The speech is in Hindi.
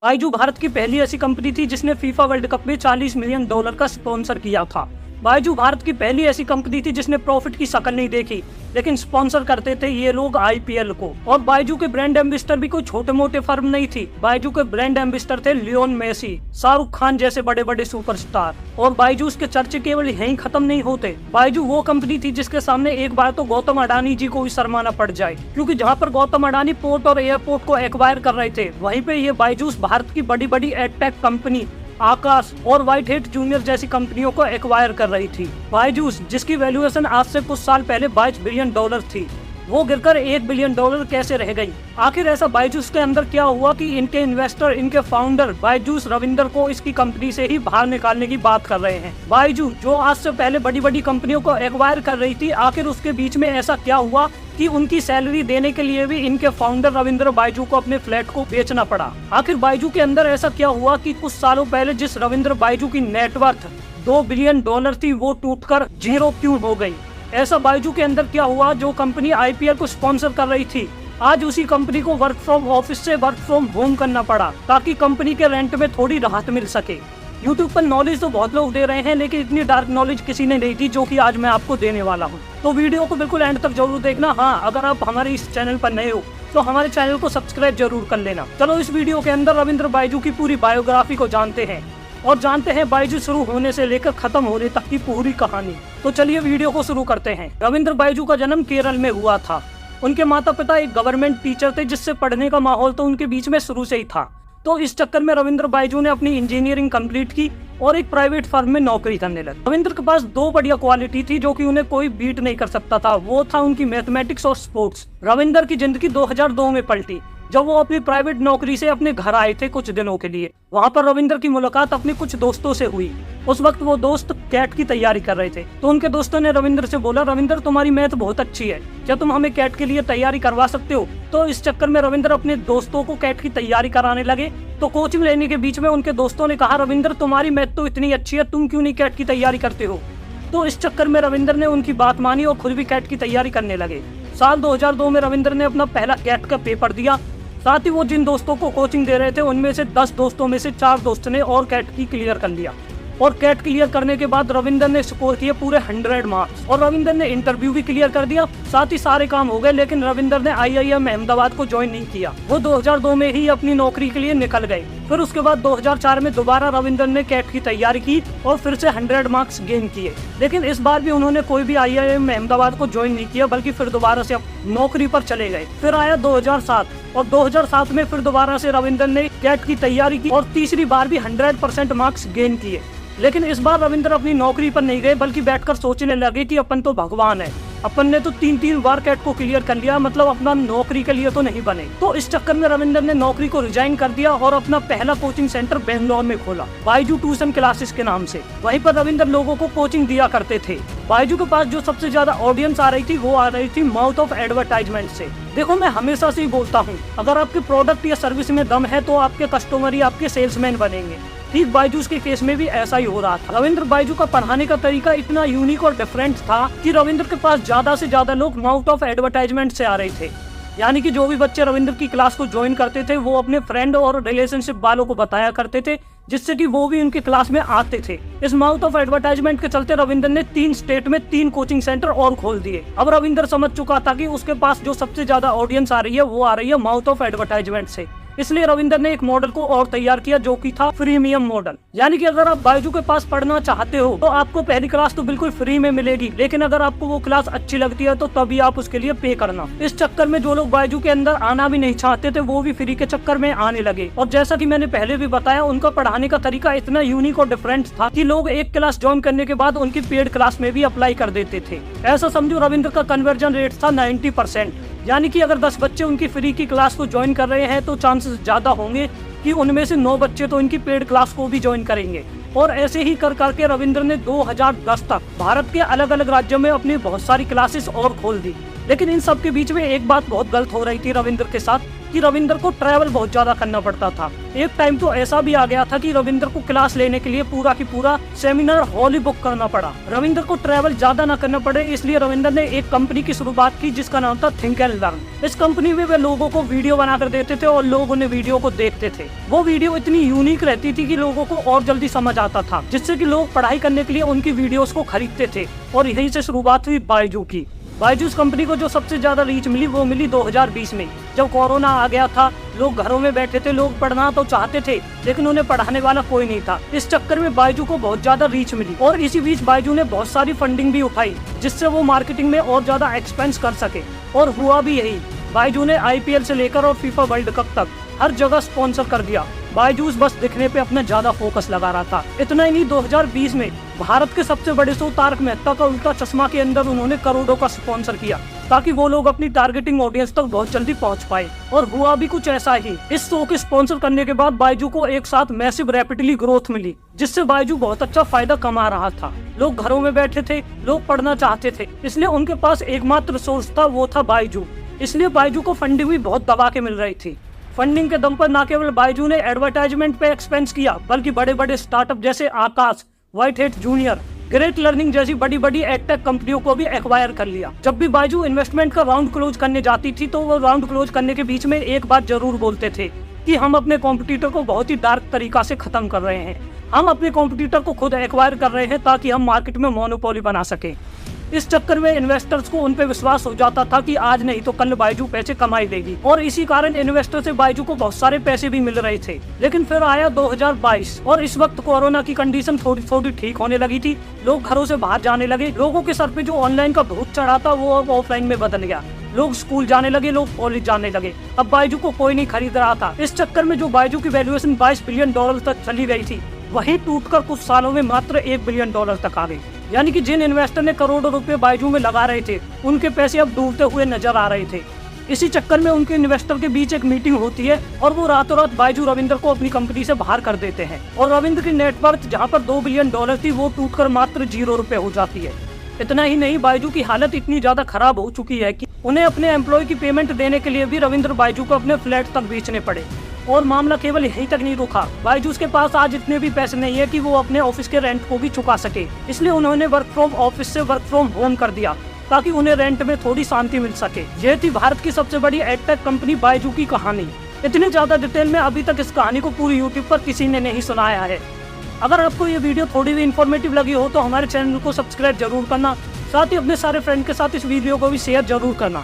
बायजू भारत की पहली ऐसी कंपनी थी जिसने फीफा वर्ल्ड कप में $40 मिलियन का स्पॉन्सर किया था। बायजू भारत की पहली ऐसी कंपनी थी जिसने प्रॉफिट की शक्ल नहीं देखी, लेकिन स्पॉन्सर करते थे ये लोग आईपीएल को। और बायजू के ब्रांड एम्बेसडर भी कोई छोटे मोटे फर्म नहीं थी। बायजू के ब्रांड एम्बेसडर थे लियोन मेसी, शाहरुख खान जैसे बड़े बड़े सुपरस्टार। और बायजू के चर्चे केवल यहीं खत्म नहीं होते। बायजू वो कंपनी थी जिसके सामने एक बार तो गौतम अडानी जी को भी शर्माना पड़ जाए, क्योंकि जहाँ पर गौतम अडानी पोर्ट और एयरपोर्ट को एक्वायर कर रहे थे, वहीं पे ये बायजूस भारत की बड़ी बड़ी एडटेक कंपनी आकाश और व्हाइट हेट जूनियर जैसी कंपनियों को एक्वायर कर रही थी। बायजूस, जिसकी वैल्यूएशन आज से कुछ साल पहले $22 बिलियन थी, वो गिरकर $1 बिलियन कैसे रह गई? आखिर ऐसा बायजूस के अंदर क्या हुआ कि इनके इन्वेस्टर, इनके फाउंडर बायजूस रविंदर को इसकी कंपनी से ही बाहर निकालने की बात कर रहे हैं? बायजू जो आज से पहले बड़ी बड़ी कंपनियों को एक्वायर कर रही थी, आखिर उसके बीच में ऐसा क्या हुआ कि उनकी सैलरी देने के लिए भी इनके फाउंडर रविंदर बायजू को अपने फ्लैट को बेचना पड़ा? आखिर बायजू के अंदर ऐसा क्या हुआ कि कुछ सालों पहले जिस रविंदर बायजू की नेटवर्थ $2 बिलियन थी, वो टूटकर 0 क्यों हो गई? ऐसा बायजू के अंदर क्या हुआ जो कंपनी आईपीएल को स्पॉन्सर कर रही थी, आज उसी कंपनी को वर्क फ्रॉम ऑफिस से वर्क फ्रॉम होम करना पड़ा, ताकि कंपनी के रेंट में थोड़ी राहत मिल सके? यूट्यूब पर नॉलेज तो बहुत लोग दे रहे हैं, लेकिन इतनी डार्क नॉलेज किसी ने नहीं दी जो कि आज मैं आपको देने वाला हूँ। तो वीडियो को बिल्कुल एंड तक जरूर देखना। हाँ, अगर आप हमारे इस चैनल पर नए हो तो हमारे चैनल को सब्सक्राइब जरूर कर लेना। चलो इस वीडियो के अंदर रविंदर बायजू की पूरी बायोग्राफी को जानते हैं और जानते हैं बायजू शुरू होने से लेकर खत्म होने तक की पूरी कहानी। तो चलिए वीडियो को शुरू करते हैं। रविंदर बायजू का जन्म केरल में हुआ था। उनके माता पिता एक गवर्नमेंट टीचर थे, जिससे पढ़ने का माहौल तो उनके बीच में शुरू से ही था। तो इस चक्कर में रविंदर बायजू ने अपनी इंजीनियरिंग कंप्लीट की और एक प्राइवेट फर्म में नौकरी करने लगे। रविंदर के पास 2 बढ़िया क्वालिटी थी जो कि उन्हें कोई बीट नहीं कर सकता था। वो था उनकी मैथमेटिक्स और स्पोर्ट्स। रविंदर की जिंदगी 2002 में पलटी, जब वो अपनी प्राइवेट नौकरी से अपने घर आए थे कुछ दिनों के लिए। वहाँ पर रविंदर की मुलाकात अपने कुछ दोस्तों से हुई। उस वक्त वो दोस्त कैट की तैयारी कर रहे थे, तो उनके दोस्तों ने रविंदर से बोला, रविंदर तुम्हारी मैथ बहुत अच्छी है, क्या तुम हमें कैट के लिए तैयारी करवा सकते हो? तो इस चक्कर में रविंदर अपने दोस्तों को कैट की तैयारी कराने लगे। तो कोचिंग लेने के बीच में उनके दोस्तों ने कहा, रविंदर तुम्हारी मैथ तो इतनी अच्छी है, तुम क्यों नहीं कैट की तैयारी करते हो? तो इस चक्कर में रविंदर ने उनकी बात मानी और खुद भी कैट की तैयारी करने लगे। साल 2002 में रविंदर ने अपना पहला कैट का पेपर दिया। साथ ही वो जिन दोस्तों को कोचिंग दे रहे थे, उनमें से 10 दोस्तों में से 4 दोस्त ने और कैट की क्लियर कर लिया। और कैट क्लियर करने के बाद रविंदर ने स्कोर किए पूरे 100 मार्क्स और रविंदर ने इंटरव्यू भी क्लियर कर दिया। साथ ही सारे काम हो गए, लेकिन रविंदर ने IIM अहमदाबाद को ज्वाइन नहीं किया। वो 2002 में ही अपनी नौकरी के लिए निकल गए। फिर उसके बाद 2004 में दोबारा रविंदर ने कैट की तैयारी की और फिर से 100 मार्क्स गेन किए, लेकिन इस बार भी उन्होंने कोई भी IIM अहमदाबाद को ज्वाइन नहीं किया, बल्कि फिर दोबारा से नौकरी पर चले गए। फिर आया 2007 और 2007 में फिर दोबारा से रविंदर ने कैट की तैयारी की और तीसरी बार भी 100% मार्क्स गेन किए। लेकिन इस बार रविंदर अपनी नौकरी पर नहीं गए, बल्कि बैठकर सोचने लगे कि अपन तो भगवान है, अपन ने तो 3 बार कैट को क्लियर कर लिया, मतलब अपना नौकरी के लिए तो नहीं बने। तो इस चक्कर में रविंदर ने नौकरी को रिजाइन कर दिया और अपना पहला कोचिंग सेंटर बेंगलोर में खोला, बायजू ट्यूशन क्लासेस के नाम से। वहीं पर रविंदर लोगों को कोचिंग दिया करते थे। बायजू के पास जो सबसे ज्यादा ऑडियंस आ रही थी, वो आ रही थी माउथ ऑफ एडवर्टाइजमेंट से। देखो, मैं हमेशा से ही बोलता हूँ, अगर आपके प्रोडक्ट या सर्विस में दम है तो आपके कस्टमर ही आपके सेल्समैन बनेंगे। ठीक बायजूस के केस में भी ऐसा ही हो रहा था। रविंदर बायजू का पढ़ाने का तरीका इतना यूनिक और डिफरेंट था कि रविंदर के पास ज्यादा से ज्यादा लोग माउथ ऑफ एडवर्टाइजमेंट से आ रहे थे। यानी कि जो भी बच्चे रविंदर की क्लास को ज्वाइन करते थे, वो अपने फ्रेंड और रिलेशनशिप वालों को बताया करते थे, जिससे कि वो भी उनकी क्लास में आते थे। इस माउथ ऑफ एडवर्टाइजमेंट के चलते रविंदर ने 3 स्टेट में 3 कोचिंग सेंटर और खोल दिए। अब रविंदर समझ चुका था कि उसके पास जो सबसे ज्यादा ऑडियंस आ रही है, वो आ रही है माउथ ऑफ एडवर्टाइजमेंट से। इसलिए रविंदर ने एक मॉडल को और तैयार किया, जो कि था फ्रीमियम मॉडल। यानी कि अगर आप बायजू के पास पढ़ना चाहते हो तो आपको पहली क्लास तो बिल्कुल फ्री में मिलेगी, लेकिन अगर आपको वो क्लास अच्छी लगती है तो तभी आप उसके लिए पे करना। इस चक्कर में जो लोग बायजू के अंदर आना भी नहीं चाहते थे, वो भी फ्री के चक्कर में आने लगे। और जैसा कि मैंने पहले भी बताया, उनका पढ़ाने का तरीका इतना यूनिक और डिफरेंट था कि लोग एक क्लास ज्वाइन करने के बाद उनकी पेड क्लास में भी अप्लाई कर देते थे। ऐसा समझो रविंदर का कन्वर्जन रेट था 90%। यानी कि अगर 10 बच्चे उनकी फ्री की क्लास को ज्वाइन कर रहे हैं तो चांसेस ज्यादा होंगे कि उनमें से 9 बच्चे तो इनकी पेड क्लास को भी ज्वाइन करेंगे। और ऐसे ही कर करके रविंदर ने 2010 तक भारत के अलग अलग राज्यों में अपनी बहुत सारी क्लासेस और खोल दी। लेकिन इन सब के बीच में एक बात बहुत गलत हो रही थी रविंदर के साथ, कि रविंदर को ट्रैवल बहुत ज्यादा करना पड़ता था। एक टाइम तो ऐसा भी आ गया था कि रविंदर को क्लास लेने के लिए पूरा की पूरा सेमिनार हॉल ही बुक करना पड़ा। रविंदर को ट्रैवल ज्यादा न करना पड़े, इसलिए रविंदर ने एक कंपनी की शुरुआत की जिसका नाम था थिंक एंड लर्न। इस कंपनी में वे लोगों को वीडियो बनाकर देते थे और लोग उन्हें वीडियो को देखते थे। वो वीडियो इतनी यूनिक रहती थी कि लोगों को और जल्दी समझ आता था, जिससे कि लोग पढ़ाई करने के लिए उनकी वीडियोस को खरीदते थे। और यहीं से शुरुआत हुई बायजू की। बायजूस कंपनी को जो सबसे ज्यादा रीच मिली वो मिली 2020 में, जब कोरोना आ गया था। लोग घरों में बैठे थे, लोग पढ़ना तो चाहते थे लेकिन उन्हें पढ़ाने वाला कोई नहीं था। इस चक्कर में बायजू को बहुत ज्यादा रीच मिली और इसी बीच बायजू ने बहुत सारी फंडिंग भी उठाई, जिससे वो मार्केटिंग में और ज्यादा एक्सपेंस कर सके। और हुआ भी यही। बायजू ने IPL से लेकर और फीफा वर्ल्ड कप तक हर जगह स्पॉन्सर कर दिया। बायजूस बस दिखने पे अपना ज्यादा फोकस लगा रहा था। इतना ही नहीं, 2020 में भारत के सबसे बड़े शो तारक मेहता का उल्टा चश्मा के अंदर उन्होंने करोड़ों का स्पॉन्सर किया, ताकि वो लोग अपनी टारगेटिंग ऑडियंस तक बहुत जल्दी पहुंच पाए। और हुआ भी कुछ ऐसा ही। इस शो के स्पॉन्सर करने के बाद बायजू को एक साथ मैसिव रैपिडली ग्रोथ मिली, जिससे बायजू बहुत अच्छा फायदा कमा रहा था। लोग घरों में बैठे थे, लोग पढ़ना चाहते थे, इसलिए उनके पास एकमात्र सोर्स था, वो था बायजू। इसलिए बायजू को फंडिंग भी बहुत दबा के मिल रही थी। फंडिंग के दम पर न केवल बायजू ने एडवर्टाइजमेंट पे एक्सपेंस किया, बल्कि बड़े बड़े स्टार्टअप जैसे Aakash, WhiteHat Junior, Great Learning जैसी बड़ी बड़ी एडटेक कंपनियों को भी एक्वायर कर लिया। जब भी बायजू इन्वेस्टमेंट का राउंड क्लोज करने जाती थी तो वो राउंड क्लोज करने के बीच में एक बात जरूर बोलते थे कि हम अपने कॉम्पिटिटर को बहुत ही डार्क तरीका से खत्म कर रहे हैं। हम अपने कॉम्पिटिटर को खुद एक्वायर कर रहे हैं ताकि हम मार्केट में मोनोपोली बना सके। इस चक्कर में इन्वेस्टर्स को उन पे विश्वास हो जाता था कि आज नहीं तो कल बायजू पैसे कमाई देगी, और इसी कारण इन्वेस्टर से बायजू को बहुत सारे पैसे भी मिल रहे थे। लेकिन फिर आया 2022 और इस वक्त कोरोना की कंडीशन थोड़ी थोड़ी ठीक होने लगी थी। लोग घरों से बाहर जाने लगे। लोगों के सर पे जो ऑनलाइन का भूत चढ़ा था वो अब ऑफलाइन में बदल गया। लोग स्कूल जाने लगे, लोग कॉलेज जाने लगे। अब बायजू को कोई नहीं खरीद रहा था। इस चक्कर में जो बायजू की वैल्यूएशन $22 बिलियन तक चली गई थी, वही टूटकर कुछ सालों में मात्र $1 बिलियन तक आ गई। यानी कि जिन इन्वेस्टर ने करोड़ों रुपए बायजू में लगा रहे थे, उनके पैसे अब डूबते हुए नजर आ रहे थे। इसी चक्कर में उनके इन्वेस्टर के बीच एक मीटिंग होती है और वो रातों रात बायजू रविंदर को अपनी कंपनी से बाहर कर देते हैं। और रविंदर की नेटवर्थ जहां पर $2 बिलियन थी, वो टूटकर मात्र ₹0 हो जाती है। इतना ही नहीं, बायजू की हालत इतनी ज्यादा खराब हो चुकी है कि उन्हें अपने एम्प्लॉय की पेमेंट देने के लिए भी रविंदर बायजू को अपने फ्लैट तक बेचने पड़े। और मामला केवल यहीं तक नहीं रुका। बायजूस के पास आज इतने भी पैसे नहीं है कि वो अपने ऑफिस के रेंट को भी चुका सके। इसलिए उन्होंने वर्क फ्रॉम ऑफिस से वर्क फ्रॉम होम कर दिया, ताकि उन्हें रेंट में थोड़ी शांति मिल सके। यह थी भारत की सबसे बड़ी एडटेक कंपनी बायजू की कहानी। इतनी ज्यादा डिटेल में अभी तक इस कहानी को पूरी यूट्यूब पर किसी ने नहीं सुनाया है। अगर आपको ये वीडियो थोड़ी भी इन्फॉर्मेटिव लगी हो तो हमारे चैनल को सब्सक्राइब जरूर करना, साथ ही अपने सारे फ्रेंड के साथ इस वीडियो को भी शेयर जरूर करना।